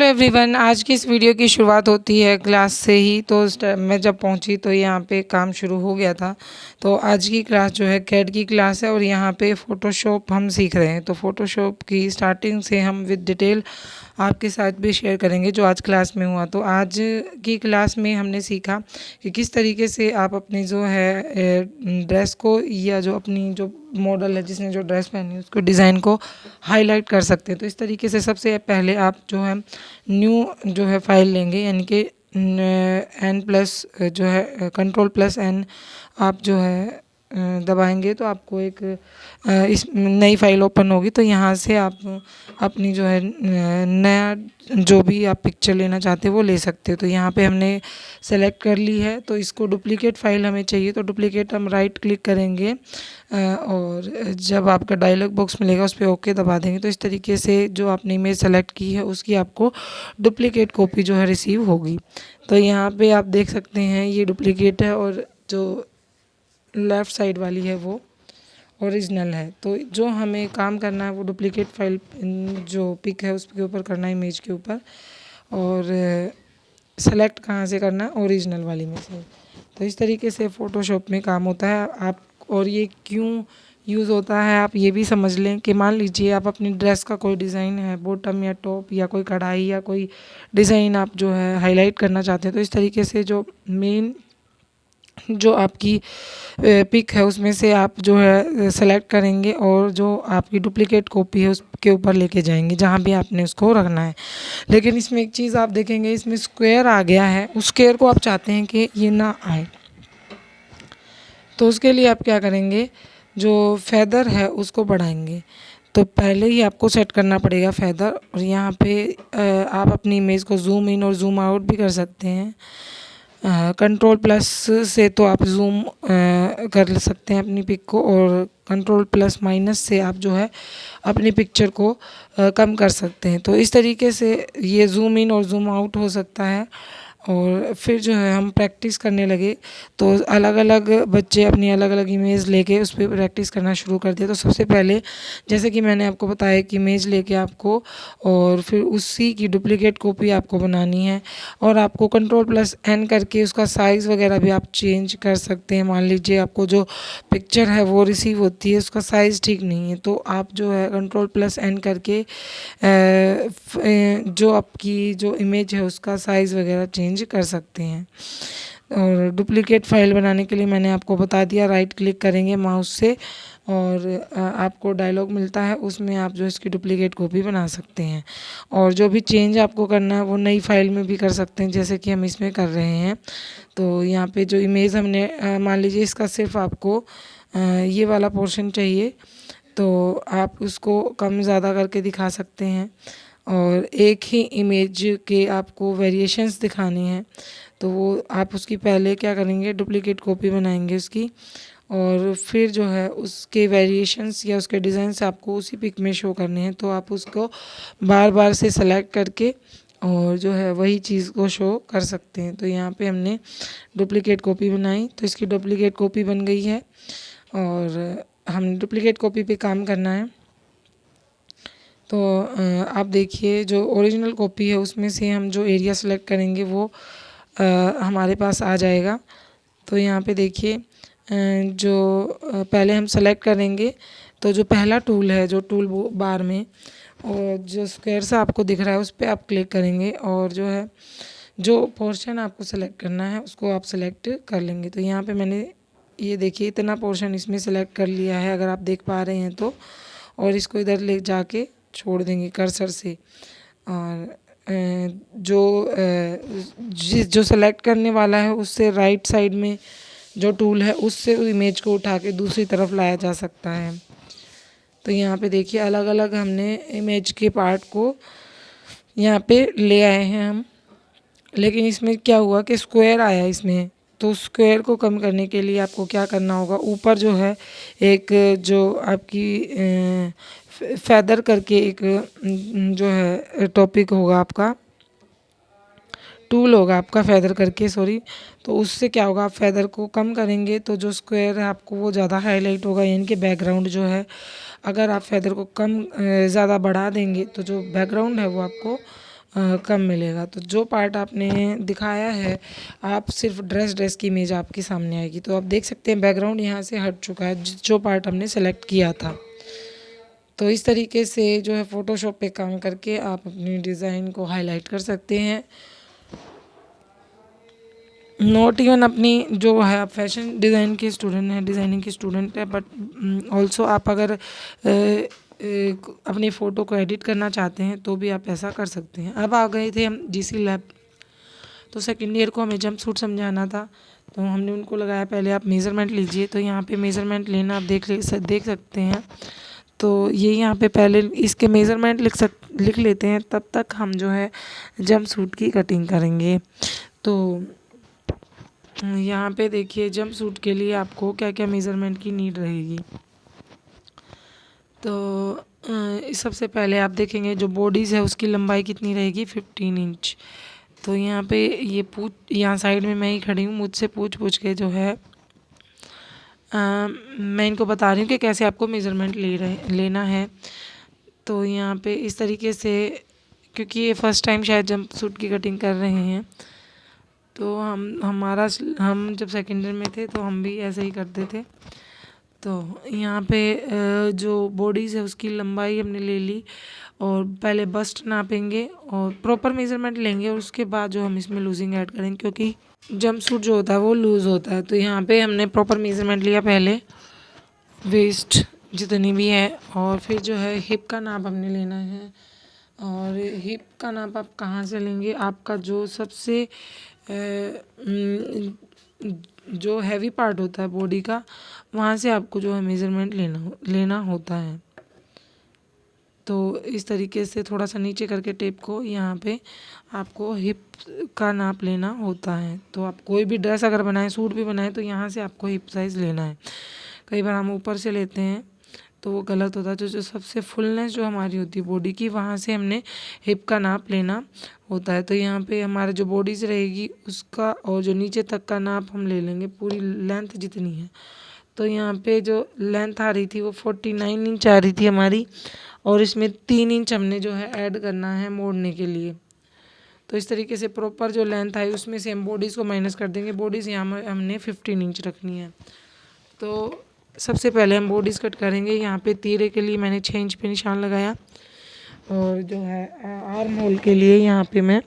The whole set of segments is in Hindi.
एवरीवन, आज की इस वीडियो की शुरुआत होती है क्लास से ही। तो उस टाइम मैं जब पहुंची तो यहाँ पे काम शुरू हो गया था। तो आज की क्लास जो है कैड की क्लास है और यहाँ पे फ़ोटोशॉप हम सीख रहे हैं। तो फ़ोटोशॉप की स्टार्टिंग से हम विद डिटेल आपके साथ भी शेयर करेंगे जो आज क्लास में हुआ। तो आज की क्लास में हमने सीखा कि किस तरीके से आप अपनी जो है ड्रेस को या जो अपनी जो मॉडल है जिसने जो ड्रेस पहनी है उसको डिज़ाइन को हाईलाइट कर सकते हैं। तो इस तरीके से सबसे पहले आप जो है न्यू जो है फाइल लेंगे, यानी कि एन प्लस जो है कंट्रोल+N आप जो है दबाएंगे तो आपको एक इस नई फाइल ओपन होगी। तो यहाँ से आप अपनी जो है नया जो भी आप पिक्चर लेना चाहते हो वो ले सकते हो। तो यहाँ पे हमने सेलेक्ट कर ली है। तो इसको डुप्लीकेट फ़ाइल हमें चाहिए, तो डुप्लीकेट हम राइट क्लिक करेंगे और जब आपका डायलॉग बॉक्स मिलेगा उस पर ओके दबा देंगे। तो इस तरीके से जो आपने इमेज सेलेक्ट की है उसकी आपको डुप्लीकेट कॉपी जो है रिसीव होगी। तो यहाँ पे आप देख सकते हैं ये डुप्लीकेट है और जो लेफ़्ट साइड वाली है वो ओरिजिनल है। तो जो हमें काम करना है वो डुप्लीकेट फ़ाइल जो पिक है उसके ऊपर करना है, इमेज के ऊपर, और सेलेक्ट कहाँ से करना है, ओरिजिनल वाली में से। तो इस तरीके से फ़ोटोशॉप में काम होता है। आप और ये क्यों यूज़ होता है आप ये भी समझ लें कि मान लीजिए आप अपनी ड्रेस का कोई डिज़ाइन है, बॉटम या टॉप या कोई कढ़ाई या कोई डिज़ाइन आप जो है हाईलाइट करना चाहते हैं। तो इस तरीके से जो मेन जो आपकी पिक है उसमें से आप जो है सेलेक्ट करेंगे और जो आपकी डुप्लीकेट कॉपी है उसके ऊपर लेके जाएंगे जहाँ भी आपने उसको रखना है। लेकिन इसमें एक चीज़ आप देखेंगे, इसमें स्क्वायर आ गया है, उस स्क्वायर को आप चाहते हैं कि ये ना आए। तो उसके लिए आप क्या करेंगे, जो फेदर है उसको बढ़ाएंगे। तो पहले ही आपको सेट करना पड़ेगा फेदर, और यहाँ पे आप अपनी इमेज को जूम इन और जूम आउट भी कर सकते हैं। कंट्रोल+ से तो आप जूम कर सकते हैं अपनी पिक को, और कंट्रोल+- से आप जो है अपनी पिक्चर को कम कर सकते हैं। तो इस तरीके से ये जूम इन और जूम आउट हो सकता है। और फिर जो है हम प्रैक्टिस करने लगे तो अलग अलग बच्चे अपनी अलग अलग इमेज लेके उस पर प्रैक्टिस करना शुरू कर दिया। तो सबसे पहले जैसे कि मैंने आपको बताया कि इमेज लेके आपको और फिर उसी की डुप्लीकेट कॉपी आपको बनानी है, और आपको कंट्रोल+N करके उसका साइज़ वगैरह भी आप चेंज कर सकते हैं। मान लीजिए आपको जो पिक्चर है वो रिसीव होती है उसका साइज़ ठीक नहीं है, तो आप जो है कंट्रोल+N करके जो आपकी जो इमेज है उसका साइज़ वगैरह चेंज कर सकते हैं। और डुप्लीकेट फ़ाइल बनाने के लिए मैंने आपको बता दिया, राइट क्लिक करेंगे माउस से और आपको डायलॉग मिलता है, उसमें आप जो इसकी डुप्लीकेट कॉपी बना सकते हैं। और जो भी चेंज आपको करना है वो नई फाइल में भी कर सकते हैं, जैसे कि हम इसमें कर रहे हैं। तो यहाँ पे जो इमेज हमने मान लीजिए इसका सिर्फ आपको ये वाला पोर्शन चाहिए, तो आप उसको कम ज़्यादा करके दिखा सकते हैं। और एक ही इमेज के आपको वेरिएशंस दिखाने हैं, तो वो आप उसकी पहले क्या करेंगे, डुप्लीकेट कॉपी बनाएंगे उसकी, और फिर जो है उसके वेरिएशंस या उसके डिज़ाइंस आपको उसी पिक में शो करने हैं। तो आप उसको बार बार से सेलेक्ट करके और जो है वही चीज़ को शो कर सकते हैं। तो यहाँ पे हमने डुप्लीकेट कॉपी बनाई, तो इसकी डुप्लीकेट कॉपी बन गई है और हमने डुप्लीकेट कॉपी पे काम करना है। तो आप देखिए जो ओरिजिनल कॉपी है उसमें से हम जो एरिया सेलेक्ट करेंगे वो हमारे पास आ जाएगा। तो यहाँ पे देखिए जो पहले हम सेलेक्ट करेंगे, तो जो पहला टूल है जो टूल बार में और जो स्क्वायर सा आपको दिख रहा है उस पर आप क्लिक करेंगे और जो है जो पोर्शन आपको सेलेक्ट करना है उसको आप सेलेक्ट कर लेंगे। तो यहाँ पे मैंने ये देखिए इतना पोर्शन इसमें सेलेक्ट कर लिया है, अगर आप देख पा रहे हैं तो, और इसको इधर ले जाके छोड़ देंगे कर्सर से। और जो सेलेक्ट करने वाला है उससे राइट साइड में जो टूल है उससे इमेज को उठा के दूसरी तरफ लाया जा सकता है। तो यहाँ पे देखिए अलग अलग हमने इमेज के पार्ट को यहाँ पे ले आए हैं हम, लेकिन इसमें क्या हुआ कि स्क्वायर आया इसमें। तो स्क्वायर को कम करने के लिए आपको क्या करना होगा, ऊपर जो है एक जो आपकी फेदर करके एक जो है टॉपिक होगा आपका, टूल होगा आपका फेदर करके, सॉरी। तो उससे क्या होगा, आप फेदर को कम करेंगे तो जो स्क्वायर है आपको वो ज़्यादा हाईलाइट होगा, यानी कि बैकग्राउंड जो है अगर आप फेदर को कम ज़्यादा बढ़ा देंगे तो जो बैकग्राउंड है वो आपको कम मिलेगा। तो जो पार्ट आपने दिखाया है, आप सिर्फ ड्रेस की इमेज आपके सामने आएगी। तो आप देख सकते हैं बैकग्राउंड यहाँ से हट चुका है जो पार्ट हमने सेलेक्ट किया था। तो इस तरीके से जो है फ़ोटोशॉप पे काम करके आप अपनी डिज़ाइन को हाईलाइट कर सकते हैं। नॉट इवन अपनी जो है आप फैशन डिज़ाइन के स्टूडेंट हैं, डिज़ाइनिंग के स्टूडेंट है, बट ऑल्सो आप अगर अपनी फ़ोटो को एडिट करना चाहते हैं तो भी आप ऐसा कर सकते हैं। अब आ गए थे हम जीसी लैब। तो सेकेंड ईयर को हमें जंप सूट समझाना था, तो हमने उनको लगाया पहले आप मेज़रमेंट लीजिए। तो यहाँ पे मेज़रमेंट लेना आप देख सकते हैं। तो ये यहाँ पे पहले इसके मेज़रमेंट लिख लेते हैं, तब तक हम जो है जंप सूट की कटिंग करेंगे। तो यहाँ पे देखिए जंप सूट के लिए आपको क्या क्या मेज़रमेंट की नीड रहेगी। तो सबसे पहले आप देखेंगे जो बॉडीज़ है उसकी लंबाई कितनी रहेगी, 15 इंच। तो यहाँ पे यहाँ साइड में मैं ही खड़ी हूँ, मुझसे पूछ के जो है मैं इनको बता रही हूँ कि कैसे आपको मेज़रमेंट लेना है। तो यहाँ पे इस तरीके से, क्योंकि ये फर्स्ट टाइम शायद जंप सूट की कटिंग कर रहे हैं, तो हम जब सेकेंड ईयर में थे तो हम भी ऐसे ही करते थे। तो यहाँ पे जो बॉडीज़ है उसकी लंबाई हमने ले ली, और पहले बस्ट नापेंगे और प्रॉपर मेज़रमेंट लेंगे, और उसके बाद जो हम इसमें लूजिंग ऐड करेंगे, क्योंकि जंप सूट जो होता है वो लूज़ होता है। तो यहाँ पे हमने प्रॉपर मेज़रमेंट लिया पहले, वेस्ट जितनी भी है, और फिर जो है हिप का नाप हमने लेना है। और हिप का नाप आप कहाँ से लेंगे, आपका जो सबसे जो हैवी पार्ट होता है बॉडी का, वहाँ से आपको जो है मेज़रमेंट लेना होता है। तो इस तरीके से थोड़ा सा नीचे करके टेप को यहाँ पे आपको हिप का नाप लेना होता है। तो आप कोई भी ड्रेस अगर बनाएं, सूट भी बनाएं, तो यहाँ से आपको हिप साइज़ लेना है। कई बार हम ऊपर से लेते हैं तो वो गलत होता है। तो जो सबसे फुलनेस जो हमारी होती है बॉडी की, वहाँ से हमने हिप का नाप लेना होता है। तो यहाँ पे हमारे जो बॉडीज़ रहेगी उसका और जो नीचे तक का नाप हम ले लेंगे, पूरी लेंथ जितनी है। तो यहाँ पे जो लेंथ आ रही थी वो 49 इंच आ रही थी हमारी, और इसमें 3 इंच हमने जो है ऐड करना है मोड़ने के लिए। तो इस तरीके से प्रॉपर जो लेंथ आई उसमें से हम बॉडीज़ को माइनस कर देंगे। बॉडीज़ यहाँ हमने 15 इंच रखनी है। तो सबसे पहले हम बॉडीज़ कट करेंगे। यहाँ पे तीरे के लिए मैंने 6 इंच पे निशान लगाया, और जो है आर्म होल के लिए यहाँ पे मैं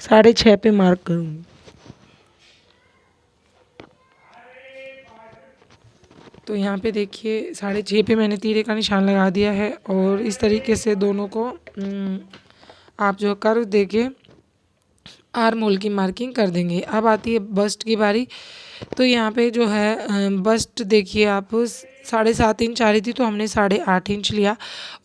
6.5 पे मार्क करूँगी। तो यहाँ पे देखिए 6.5 पे मैंने तीरे का निशान लगा दिया है, और इस तरीके से दोनों को आप जो कर्व देके आर्म होल की मार्किंग कर देंगे। अब आती है बस्ट की बारी। तो यहाँ पे जो है बस्ट देखिए आप 7.5 इंच आ रही थी, तो हमने 8.5 इंच लिया,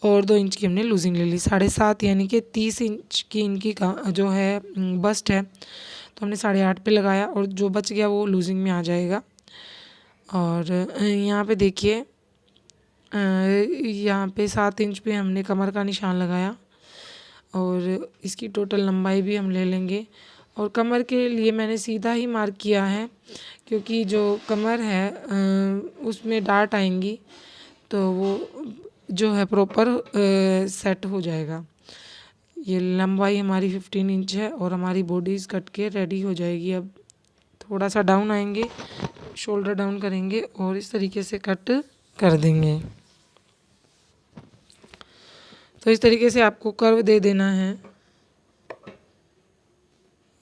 और 2 इंच की हमने लूजिंग ले ली। 7.5 यानी कि 30 इंच की इनकी का जो है बस्ट है, तो हमने 8.5 पे लगाया, और जो बच गया वो लूजिंग में आ जाएगा। और यहाँ पे देखिए यहाँ पे 7 इंच पे हमने कमर का निशान लगाया, और इसकी टोटल लंबाई भी हम ले लेंगे। और कमर के लिए मैंने सीधा ही मार्क किया है, क्योंकि जो कमर है उसमें डार्ट आएंगी, तो वो जो है प्रॉपर सेट हो जाएगा। ये लंबाई हमारी 15 इंच है, और हमारी बॉडीज़ कट के रेडी हो जाएगी। अब थोड़ा सा डाउन आएंगे, शोल्डर डाउन करेंगे, और इस तरीके से कट कर देंगे। तो इस तरीके से आपको कर्व दे देना है।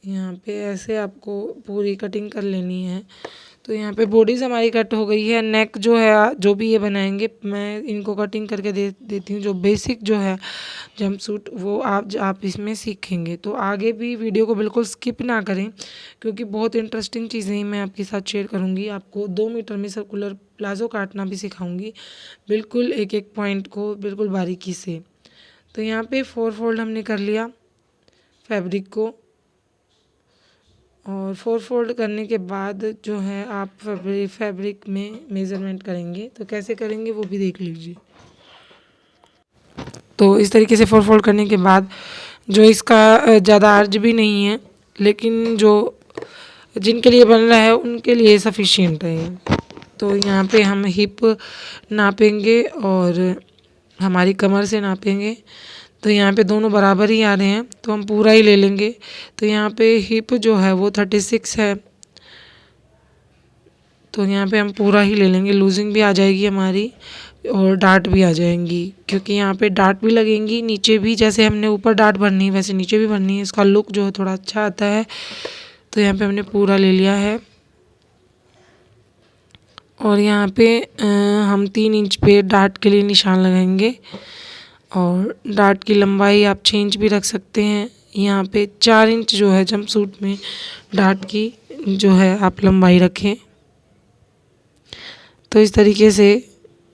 यहाँ पे ऐसे आपको पूरी कटिंग कर लेनी है। तो यहाँ पे बॉडीज़ हमारी कट हो गई है। नेक जो है जो भी ये बनाएंगे, मैं इनको कटिंग करके देती हूँ। जो बेसिक जो है जंप सूट वो आप इसमें सीखेंगे। तो आगे भी वीडियो को बिल्कुल स्किप ना करें, क्योंकि बहुत इंटरेस्टिंग चीज़ें मैं आपके साथ शेयर करूँगी। आपको 2 मीटर में सर्कुलर प्लाजो काटना भी सिखाऊंगी, बिल्कुल एक एक पॉइंट को बिल्कुल बारीकी से। तो यहाँ पे 4 फोल्ड हमने कर लिया फैब्रिक को, और 4 फोल्ड करने के बाद जो है आप फैब्रिक में मेज़रमेंट करेंगे। तो कैसे करेंगे वो भी देख लीजिए। तो इस तरीके से 4 फोल्ड करने के बाद जो इसका ज़्यादा अर्ज भी नहीं है, लेकिन जो जिनके लिए बन रहा है उनके लिए सफिशिएंट है ये। तो यहाँ पे हम हिप नापेंगे और हमारी कमर से नापेंगे। तो यहाँ पे दोनों बराबर ही आ रहे हैं, तो हम पूरा ही ले लेंगे। तो यहाँ पे हिप जो है वो 36 है, तो यहाँ पे हम पूरा ही ले लेंगे। लूजिंग भी आ जाएगी हमारी और डार्ट भी आ जाएंगी, क्योंकि यहाँ पे डार्ट भी लगेंगी नीचे भी, जैसे हमने ऊपर डार्ट भरनी है वैसे नीचे भी भरनी है। इसका लुक जो है थोड़ा अच्छा आता है। तो यहाँ पे हमने पूरा ले लिया है और यहाँ पे हम 3 इंच पे डार्ट के लिए निशान लगाएंगे और डार्ट की लंबाई आप चेंज भी रख सकते हैं। यहाँ पे 4 इंच जो है जंपसूट में डार्ट की जो है आप लंबाई रखें। तो इस तरीके से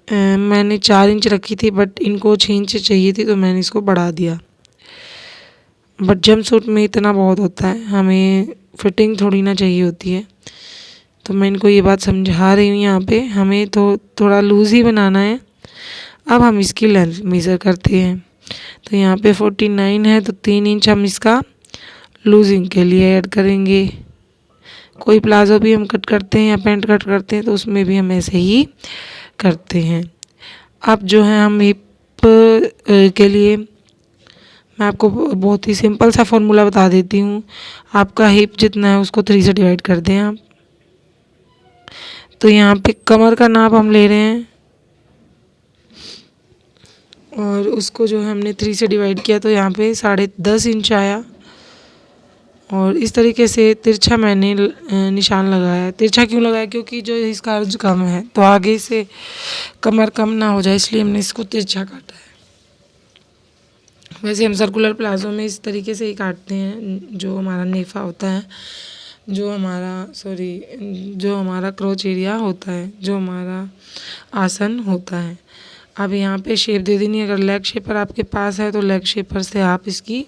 मैंने 4 इंच रखी थी, बट इनको 6 इंच चाहिए थी तो मैंने इसको बढ़ा दिया। बट जंपसूट में इतना बहुत होता है, हमें फिटिंग थोड़ी ना चाहिए होती है। तो मैं इनको ये बात समझा रही हूँ। यहाँ पे हमें तो थोड़ा लूज़ ही बनाना है। अब हम इसकी लेंथ मेज़र करते हैं। तो यहाँ पे 49 है, तो 3 इंच हम इसका लूजिंग के लिए ऐड करेंगे। कोई प्लाज़ो भी हम कट करते हैं या पैंट कट करते हैं तो उसमें भी हम ऐसे ही करते हैं। अब जो है हम हिप के लिए मैं आपको बहुत ही सिंपल सा फॉर्मूला बता देती हूँ। आपका हिप जितना है उसको 3 से डिवाइड कर दें आप। तो यहाँ पे कमर का नाप हम ले रहे हैं और उसको जो है हमने 3 से डिवाइड किया, तो यहाँ पे 10.5 इंच आया। और इस तरीके से तिरछा मैंने निशान लगाया। तिरछा क्यों लगाया? क्योंकि जो इसका अर्ज कम है तो आगे से कमर कम ना हो जाए, इसलिए हमने इसको तिरछा काटा है। वैसे हम सर्कुलर प्लाजो में इस तरीके से ही काटते हैं। जो हमारा नेफा होता है, जो हमारा क्रोच एरिया होता है, जो हमारा आसन होता है। अब यहाँ पे शेप दे देनी। अगर लेग शेपर आपके पास है तो लेग शेपर से आप इसकी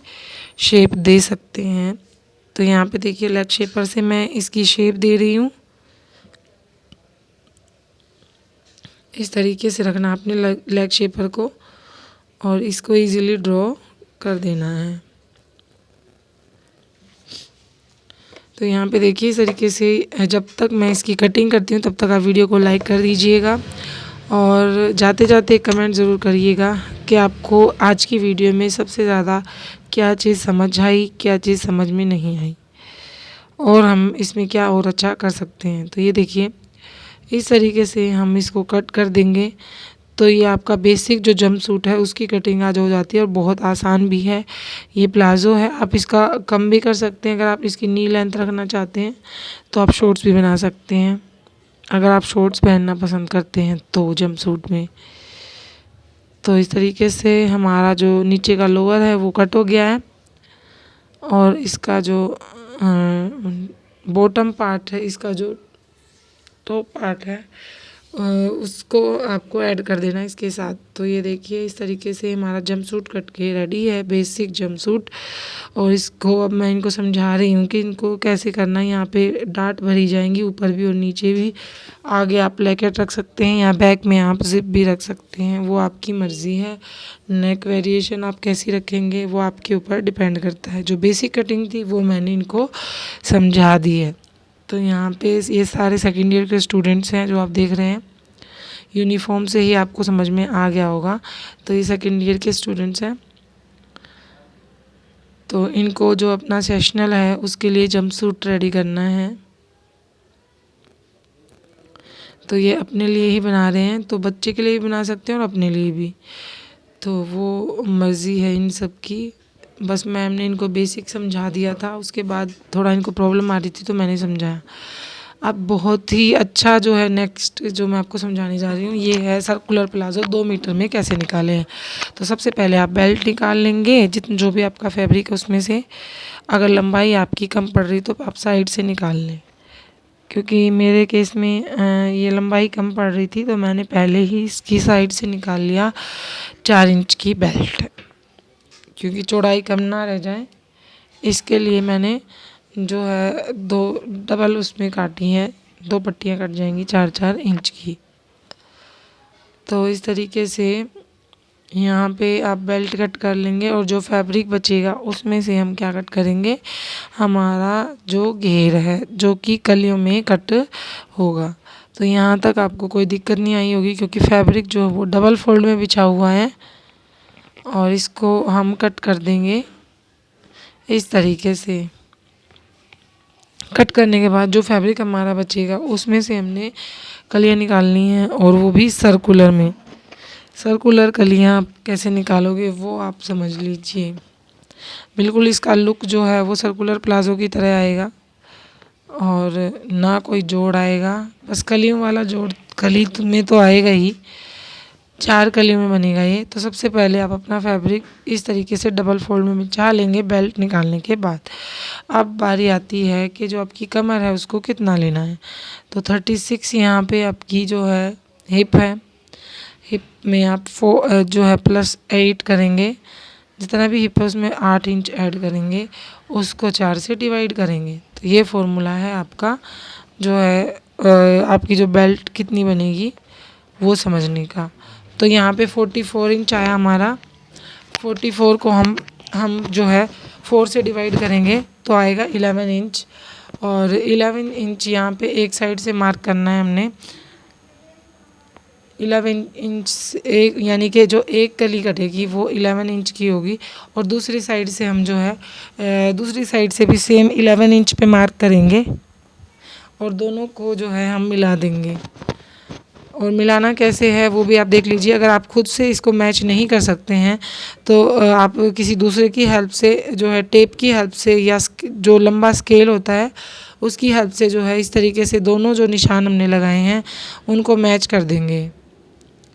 शेप दे सकते हैं। तो यहाँ पे देखिए लेग शेपर से मैं इसकी शेप दे रही हूँ। इस तरीके से रखना आपने लेग शेपर को और इसको इजीली ड्रॉ कर देना है। तो यहाँ पे देखिए इस तरीके से जब तक मैं इसकी कटिंग करती हूँ तब तक आप वीडियो को लाइक कर दीजिएगा और जाते जाते कमेंट ज़रूर करिएगा कि आपको आज की वीडियो में सबसे ज़्यादा क्या चीज़ समझ आई, क्या चीज़ समझ में नहीं आई और हम इसमें क्या और अच्छा कर सकते हैं। तो ये देखिए इस तरीके से हम इसको कट कर देंगे। तो ये आपका बेसिक जो जंपसूट है उसकी कटिंग आज हो जाती है और बहुत आसान भी है। ये प्लाज़ो है, आप इसका कम भी कर सकते हैं। अगर आप इसकी नी लेंथ रखना चाहते हैं तो आप शॉर्ट्स भी बना सकते हैं, अगर आप शॉर्ट्स पहनना पसंद करते हैं तो जंपसूट में। तो इस तरीके से हमारा जो नीचे का लोअर है वो कट हो गया है और इसका जो बॉटम पार्ट है, इसका जो टॉप पार्ट है उसको आपको ऐड कर देना इसके साथ। तो ये देखिए इस तरीके से हमारा जंपसूट कट के रेडी है, बेसिक जंपसूट। और इसको अब मैं इनको समझा रही हूँ कि इनको कैसे करना है। यहाँ पे डार्ट भरी जाएंगी ऊपर भी और नीचे भी। आगे आप प्लेकेट रख सकते हैं या बैक में आप जिप भी रख सकते हैं, वो आपकी मर्ज़ी है। नेक वेरिएशन आप कैसी रखेंगे वो आपके ऊपर डिपेंड करता है। जो बेसिक कटिंग थी वो मैंने इनको समझा दी है। तो यहाँ पे ये सारे सेकेंड ईयर के स्टूडेंट्स हैं जो आप देख रहे हैं। यूनिफॉर्म से ही आपको समझ में आ गया होगा। तो ये सेकेंड ईयर के स्टूडेंट्स हैं। तो इनको जो अपना सेशनल है उसके लिए जंपसूट रेडी करना है। तो ये अपने लिए ही बना रहे हैं, तो बच्चे के लिए भी बना सकते हैं और अपने लिए भी, तो वो मर्ज़ी है इन सब की। बस मैम ने इनको बेसिक समझा दिया था, उसके बाद थोड़ा इनको प्रॉब्लम आ रही थी तो मैंने समझाया। अब बहुत ही अच्छा जो है नेक्स्ट जो मैं आपको समझाने जा रही हूँ ये है सर्कुलर प्लाजो 2 मीटर में कैसे निकाले हैं। तो सबसे पहले आप बेल्ट निकाल लेंगे, जितना जो भी आपका फैब्रिक है उसमें से। अगर लंबाई आपकी कम पड़ रही तो आप साइड से निकाल लें, क्योंकि मेरे केस में ये लंबाई कम पड़ रही थी तो मैंने पहले ही इसकी साइड से निकाल लिया 4 इंच की बेल्ट, क्योंकि चौड़ाई कम ना रह जाए इसके लिए मैंने जो है 2 डबल उसमें काटी हैं, 2 पट्टियाँ कट जाएंगी 4-4 इंच की। तो इस तरीके से यहाँ पे आप बेल्ट कट कर लेंगे और जो फैब्रिक बचेगा उसमें से हम क्या कट करेंगे, हमारा जो घेर है जो कि कलियों में कट होगा। तो यहाँ तक आपको कोई दिक्कत नहीं आई होगी, क्योंकि फैब्रिक जो है वो डबल फोल्ड में बिछा हुआ है और इसको हम कट कर देंगे इस तरीके से। कट करने के बाद जो फैब्रिक हमारा बचेगा उसमें से हमने कलियाँ निकालनी हैं, और वो भी सर्कुलर में। सर्कुलर कलियाँ आप कैसे निकालोगे वो आप समझ लीजिए। बिल्कुल इसका लुक जो है वो सर्कुलर प्लाज़ो की तरह आएगा, और ना कोई जोड़ आएगा, बस कलियों वाला जोड़ कली में तो आएगा ही, 4 कलियों में बनेगा ये। तो सबसे पहले आप अपना फैब्रिक इस तरीके से डबल फोल्ड में बिछा लेंगे बेल्ट निकालने के बाद। अब बारी आती है कि जो आपकी कमर है उसको कितना लेना है। तो 36 यहाँ पे आपकी जो है हिप है, हिप में आप जो है +8 करेंगे, जितना भी हिप है उसमें 8 इंच ऐड करेंगे, उसको 4 से डिवाइड करेंगे। तो ये फॉर्मूला है आपका जो है आपकी जो बेल्ट कितनी बनेगी वो समझने का। तो यहाँ पे 44 इंच आया हमारा, 44 को हम जो है 4 से डिवाइड करेंगे तो आएगा 11 इंच। और 11 इंच यहाँ पे एक साइड से मार्क करना है हमने। 11 इंच एक, यानी कि जो एक कली कटेगी वो 11 इंच की होगी, और दूसरी साइड से हम जो है दूसरी साइड से भी सेम 11 इंच पे मार्क करेंगे, और दोनों को जो है हम मिला देंगे। और मिलाना कैसे है वो भी आप देख लीजिए। अगर आप खुद से इसको मैच नहीं कर सकते हैं तो आप किसी दूसरे की हेल्प से जो है टेप की हेल्प से, या जो लंबा स्केल होता है उसकी हेल्प से जो है इस तरीके से दोनों जो निशान हमने लगाए हैं उनको मैच कर देंगे।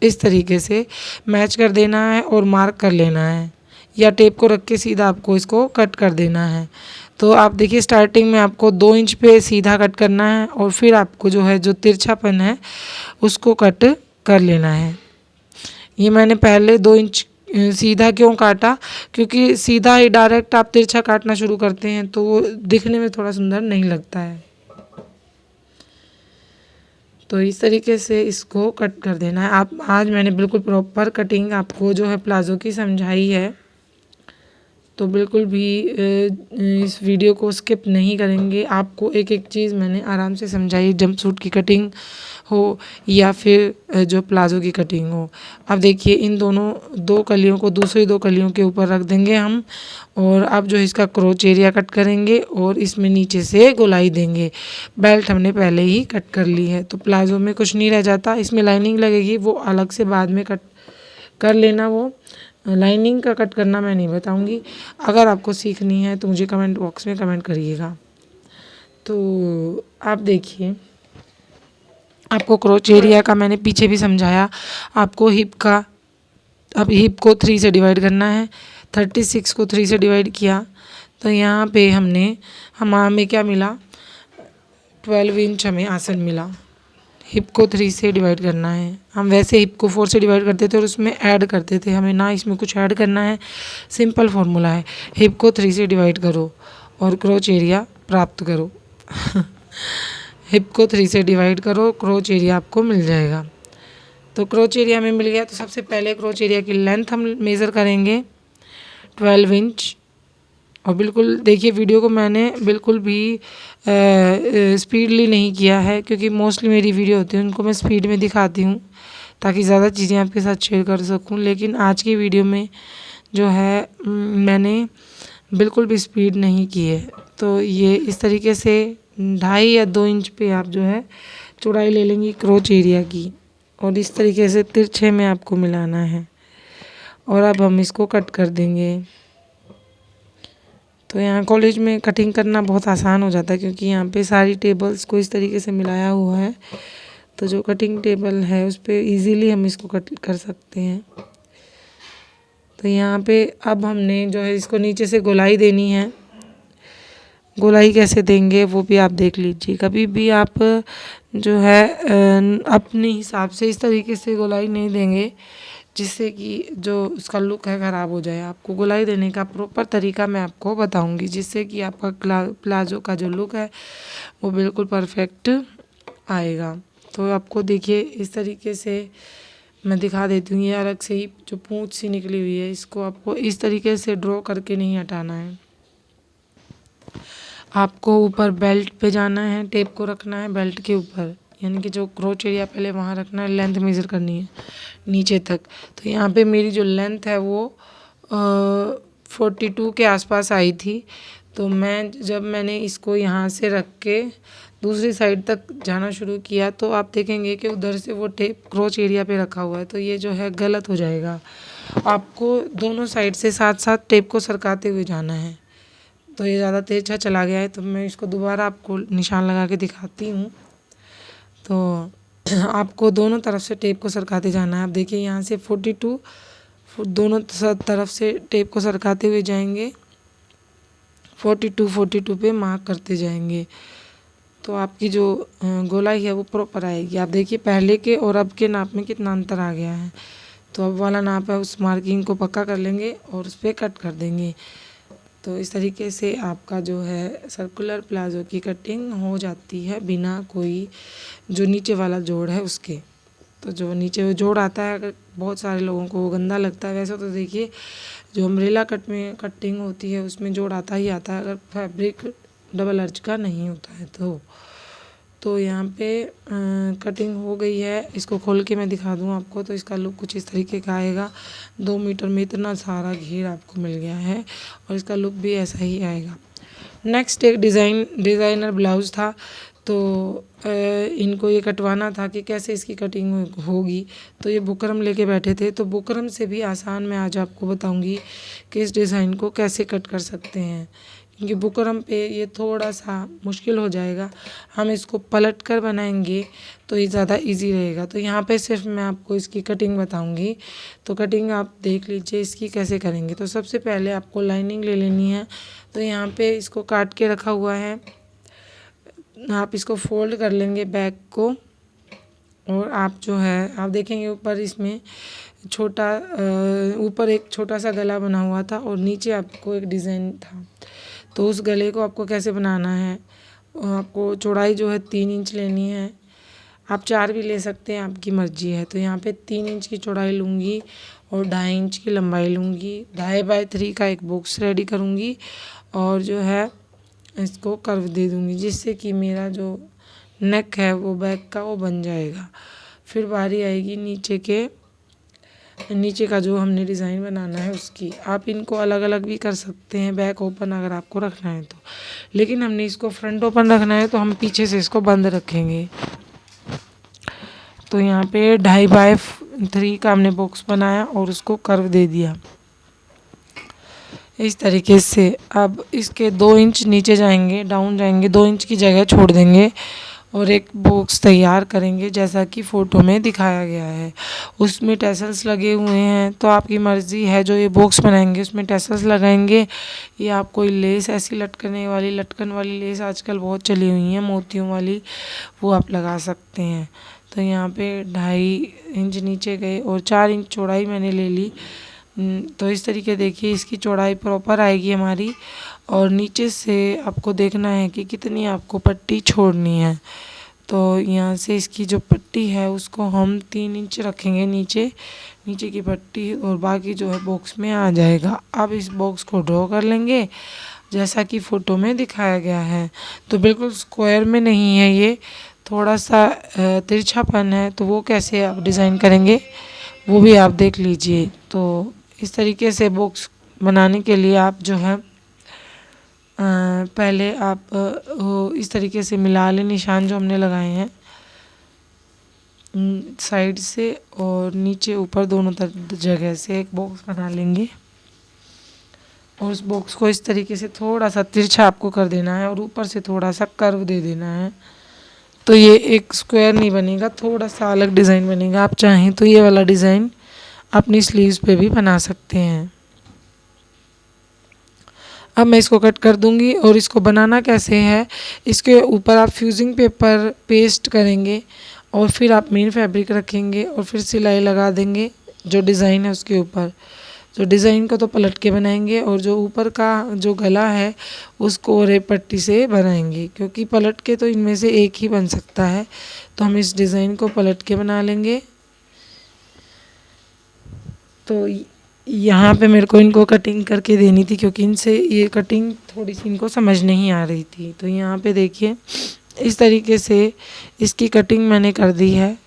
इस तरीके से मैच कर देना है और मार्क कर लेना है, या टेप को रख के सीधा आपको इसको कट कर देना है। तो आप देखिए स्टार्टिंग में आपको 2 इंच पे सीधा कट करना है, और फिर आपको जो है जो तिरछापन है उसको कट कर लेना है। ये मैंने पहले 2 इंच सीधा क्यों काटा, क्योंकि सीधा ही डायरेक्ट आप तिरछा काटना शुरू करते हैं तो वो दिखने में थोड़ा सुंदर नहीं लगता है। तो इस तरीके से इसको कट कर देना है। आप आज मैंने बिल्कुल प्रॉपर कटिंग आपको जो है प्लाज़ो की समझाई है, तो बिल्कुल भी इस वीडियो को स्किप नहीं करेंगे। आपको एक एक चीज़ मैंने आराम से समझाई, जंपसूट की कटिंग हो या फिर जो प्लाज़ो की कटिंग हो। अब देखिए इन दोनों 2 कलियों को दूसरी 2 कलियों के ऊपर रख देंगे हम, और अब जो इसका क्रोच एरिया कट करेंगे और इसमें नीचे से गोलाई देंगे। बेल्ट हमने पहले ही कट कर ली है, तो प्लाज़ो में कुछ नहीं रह जाता। इसमें लाइनिंग लगेगी वो अलग से बाद में कट कर लेना, वो लाइनिंग का कट करना मैं नहीं बताऊंगी। अगर आपको सीखनी है तो मुझे कमेंट बॉक्स में कमेंट करिएगा। तो आप देखिए, आपको क्रोच एरिया का मैंने पीछे भी समझाया। आपको हिप का, अब हिप को 3 से डिवाइड करना है। 36 को 3 से डिवाइड किया तो यहाँ पे हमें क्या मिला, 12 इंच हमें आसन मिला। हिप को 3 से डिवाइड करना है। हम वैसे हिप को 4 से डिवाइड करते थे और उसमें ऐड करते थे, हमें ना इसमें कुछ ऐड करना है। सिंपल फार्मूला है, हिप को 3 से डिवाइड करो और क्रोच एरिया प्राप्त करो। हिप को 3 से डिवाइड करो, क्रोच एरिया आपको मिल जाएगा। तो क्रोच एरिया में मिल गया, तो सबसे पहले क्रोच एरिया की लेंथ हम मेज़र करेंगे 12 इंच। और बिल्कुल देखिए वीडियो को मैंने बिल्कुल भी स्पीडली नहीं किया है, क्योंकि मोस्टली मेरी वीडियो होती है उनको मैं स्पीड में दिखाती हूँ ताकि ज़्यादा चीज़ें आपके साथ शेयर कर सकूँ। लेकिन आज की वीडियो में जो है मैंने बिल्कुल भी स्पीड नहीं की है। तो ये इस तरीके से 2.5 या 2 इंच पे आप जो है चौड़ाई ले लेंगी क्रोच एरिया की, और इस तरीके से तिरछे में आपको मिलाना है। और अब हम इसको कट कर देंगे। तो यहाँ कॉलेज में कटिंग करना बहुत आसान हो जाता है, क्योंकि यहाँ पे सारी टेबल्स को इस तरीके से मिलाया हुआ है। तो जो कटिंग टेबल है उस पर ईज़िली हम इसको कट कर सकते हैं। तो यहाँ पे अब हमने जो है इसको नीचे से गोलाई देनी है। गोलाई कैसे देंगे वो भी आप देख लीजिए। कभी भी आप जो है अपने हिसाब से इस तरीके से गोलाई नहीं देंगे जिससे कि जो उसका लुक है ख़राब हो जाए। आपको गोलाई देने का प्रॉपर तरीका मैं आपको बताऊंगी, जिससे कि आपका प्लाज़ो का जो लुक है वो बिल्कुल परफेक्ट आएगा। तो आपको देखिए इस तरीके से मैं दिखा देती हूँ। ये अलग से ही जो पूँछ सी निकली हुई है, इसको आपको इस तरीके से ड्रॉ करके नहीं हटाना है। आपको ऊपर बेल्ट पे जाना है, टेप को रखना है बेल्ट के ऊपर, यानी कि जो क्रोच एरिया पहले वहाँ रखना है, लेंथ मेज़र करनी है नीचे तक। तो यहाँ पे मेरी जो लेंथ है वो 42 के आसपास आई थी। तो जब मैंने इसको यहाँ से रख के दूसरी साइड तक जाना शुरू किया तो आप देखेंगे कि उधर से वो टेप क्रोच एरिया पे रखा हुआ है, तो ये जो है गलत हो जाएगा। आपको दोनों साइड से साथ साथ टेप को सरकाते हुए जाना है। तो ये ज़्यादा तेज चला गया है, तो मैं इसको दोबारा आपको निशान लगा के दिखाती हूँ। तो आपको दोनों तरफ से टेप को सरकाते जाना है। आप देखिए यहाँ से 42 दोनों तरफ से टेप को सरकाते हुए जाएंगे, 42 पे मार्क करते जाएंगे, तो आपकी जो गोलाई है वो प्रॉपर आएगी। आप देखिए पहले के और अब के नाप में कितना अंतर आ गया है। तो अब वाला नाप है, उस मार्किंग को पक्का कर लेंगे और उस पर कट कर देंगे। तो इस तरीके से आपका जो है सर्कुलर प्लाज़ो की कटिंग हो जाती है बिना कोई जो नीचे वाला जोड़ है उसके। तो जो नीचे वो जोड़ आता है, अगर बहुत सारे लोगों को वो गंदा लगता है। वैसे तो देखिए जो अम्ब्रेला कट में कटिंग होती है उसमें जोड़ आता ही आता है, अगर फैब्रिक डबल अर्ज का नहीं होता है तो यहाँ पे कटिंग हो गई है। इसको खोल के मैं दिखा दूँ आपको, तो इसका लुक कुछ इस तरीके का आएगा। 2 मीटर में इतना सारा घेर आपको मिल गया है और इसका लुक भी ऐसा ही आएगा। नेक्स्ट एक डिज़ाइनर ब्लाउज़ था, तो इनको ये कटवाना था कि कैसे इसकी कटिंग होगी। तो ये बुकरम लेके बैठे थे, तो बुकरम से भी आसान मैं आज आपको बताऊंगी कि इस डिज़ाइन को कैसे कट कर सकते हैं, क्योंकि बुकरम पे ये थोड़ा सा मुश्किल हो जाएगा। हम इसको पलट कर बनाएंगे तो ये ज़्यादा इजी रहेगा। तो यहाँ पे सिर्फ मैं आपको इसकी कटिंग बताऊंगी, तो कटिंग आप देख लीजिए इसकी कैसे करेंगे। तो सबसे पहले आपको लाइनिंग ले लेनी है। तो यहाँ पे इसको काट के रखा हुआ है, आप इसको फोल्ड कर लेंगे बैक को, और आप जो है आप देखेंगे ऊपर इसमें ऊपर एक छोटा सा गला बना हुआ था और नीचे आपको एक डिज़ाइन था। तो उस गले को आपको कैसे बनाना है, आपको चौड़ाई जो है 3 इंच लेनी है। आप 4 भी ले सकते हैं, आपकी मर्जी है। तो यहाँ पे 3 इंच की चौड़ाई लूँगी और 2.5 इंच की लंबाई लूँगी। 2.5 बाय 3 का एक बॉक्स रेडी करूँगी और जो है इसको कर्व दे दूँगी, जिससे कि मेरा जो नेक है वो बैक का वो बन जाएगा। फिर बारी आएगी नीचे का जो हमने डिज़ाइन बनाना है उसकी। आप इनको अलग अलग भी कर सकते हैं, बैक ओपन अगर आपको रखना है तो, लेकिन हमने इसको फ्रंट ओपन रखना है तो हम पीछे से इसको बंद रखेंगे। तो यहाँ पे 2.5 बाय 3 का हमने बॉक्स बनाया और उसको कर्व दे दिया इस तरीके से। अब इसके 2 इंच नीचे जाएंगे, डाउन जाएंगे, 2 इंच की जगह छोड़ देंगे और एक बॉक्स तैयार करेंगे जैसा कि फ़ोटो में दिखाया गया है। उसमें टैसल्स लगे हुए हैं, तो आपकी मर्ज़ी है जो ये बॉक्स बनाएंगे उसमें टैसल्स लगाएंगे, या आप कोई लेस ऐसी लटकन वाली लेस आजकल बहुत चली हुई हैं मोतियों वाली, वो आप लगा सकते हैं। तो यहाँ पे 2.5 इंच नीचे गए और 4 इंच चौड़ाई मैंने ले ली। तो इस तरीके देखिए इसकी चौड़ाई प्रॉपर आएगी हमारी, और नीचे से आपको देखना है कि कितनी आपको पट्टी छोड़नी है। तो यहाँ से इसकी जो पट्टी है उसको हम 3 इंच रखेंगे नीचे की पट्टी, और बाकी जो है बॉक्स में आ जाएगा। अब इस बॉक्स को ड्रॉ कर लेंगे जैसा कि फ़ोटो में दिखाया गया है। तो बिल्कुल स्क्वायर में नहीं है, ये थोड़ा सा तिरछापन है, तो वो कैसे आप डिज़ाइन करेंगे वो भी आप देख लीजिए। तो इस तरीके से बॉक्स बनाने के लिए आप जो है पहले आप इस तरीके से मिला लें निशान जो हमने लगाए हैं साइड से और नीचे ऊपर दोनों जगह से एक बॉक्स बना लेंगे, और उस बॉक्स को इस तरीके से थोड़ा सा तिरछा आपको कर देना है और ऊपर से थोड़ा सा कर्व दे देना है। तो ये एक स्क्वायर नहीं बनेगा, थोड़ा सा अलग डिज़ाइन बनेगा। आप चाहें तो ये वाला डिज़ाइन अपनी स्लीव्स पे भी बना सकते हैं। अब मैं इसको कट कर दूंगी, और इसको बनाना कैसे है, इसके ऊपर आप फ्यूजिंग पेपर पेस्ट करेंगे और फिर आप मेन फैब्रिक रखेंगे और फिर सिलाई लगा देंगे जो डिज़ाइन है उसके ऊपर। जो डिज़ाइन को तो पलट के बनाएंगे, और जो ऊपर का जो गला है उसको रेप पट्टी से बनाएंगे, क्योंकि पलट के तो इनमें से एक ही बन सकता है। तो हम इस डिज़ाइन को पलट के बना लेंगे। तो यहाँ पे मेरे को इनको कटिंग करके देनी थी, क्योंकि इनसे ये कटिंग थोड़ी सी इनको समझ नहीं आ रही थी। तो यहाँ पे देखिए इस तरीके से इसकी कटिंग मैंने कर दी है।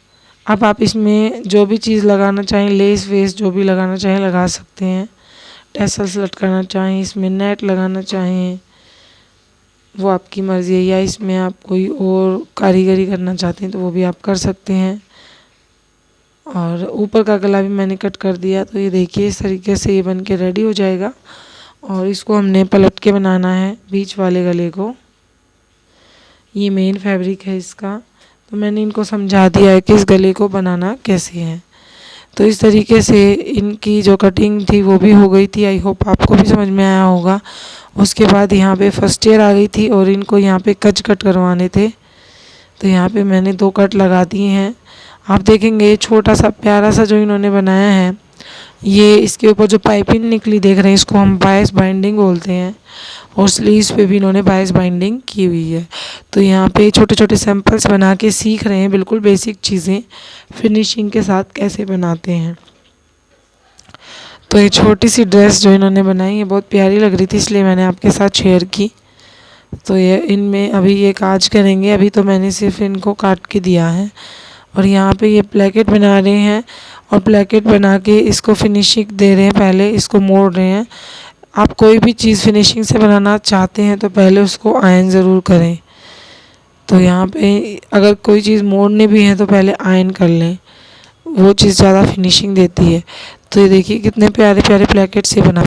अब आप इसमें जो भी चीज़ लगाना चाहें, लेस वेस जो भी लगाना चाहें लगा सकते हैं। टैसल्स लटकाना चाहें, इसमें नेट लगाना चाहें, वो आपकी मर्ज़ी है, या इसमें आप कोई और कारीगरी करना चाहते हैं तो वो भी आप कर सकते हैं। और ऊपर का गला भी मैंने कट कर दिया। तो ये देखिए इस तरीके से ये बन के रेडी हो जाएगा। और इसको हमने पलट के बनाना है बीच वाले गले को। ये मेन फैब्रिक है इसका। तो मैंने इनको समझा दिया है कि इस गले को बनाना कैसे है। तो इस तरीके से इनकी जो कटिंग थी वो भी हो गई थी। आई होप आपको भी समझ में आया होगा। उसके बाद यहाँ पे फर्स्ट ईयर आ गई थी और इनको यहाँ पे कच कट करवाने थे। तो यहाँ पे मैंने 2 कट लगा दिए हैं। आप देखेंगे छोटा सा प्यारा सा जो इन्होंने बनाया है, ये इसके ऊपर जो पाइपिंग निकली देख रहे हैं इसको हम बायस बाइंडिंग बोलते हैं। और स्लीव्स पे भी इन्होंने बायस बाइंडिंग की हुई है। तो यहाँ पे छोटे छोटे सैंपल्स बना के सीख रहे हैं, बिल्कुल बेसिक चीज़ें फिनिशिंग के साथ कैसे बनाते हैं। तो ये छोटी सी ड्रेस जो इन्होंने बनाई ये बहुत प्यारी लग रही थी, इसलिए मैंने आपके साथ शेयर की। तो ये इनमें अभी ये काज करेंगे। अभी तो मैंने सिर्फ इनको काट के दिया है। और यहाँ पे ये प्लेकेट बना रहे हैं और प्लेकेट बना के इसको फिनिशिंग दे रहे हैं। पहले इसको मोड़ रहे हैं। आप कोई भी चीज़ फिनिशिंग से बनाना चाहते हैं तो पहले उसको आयन ज़रूर करें। तो यहाँ पे अगर कोई चीज़ मोड़नी भी है तो पहले आयन कर लें, वो चीज़ ज़्यादा फिनिशिंग देती है। तो ये देखिए कितने प्यारे प्यारे प्लेकेट्स ये बना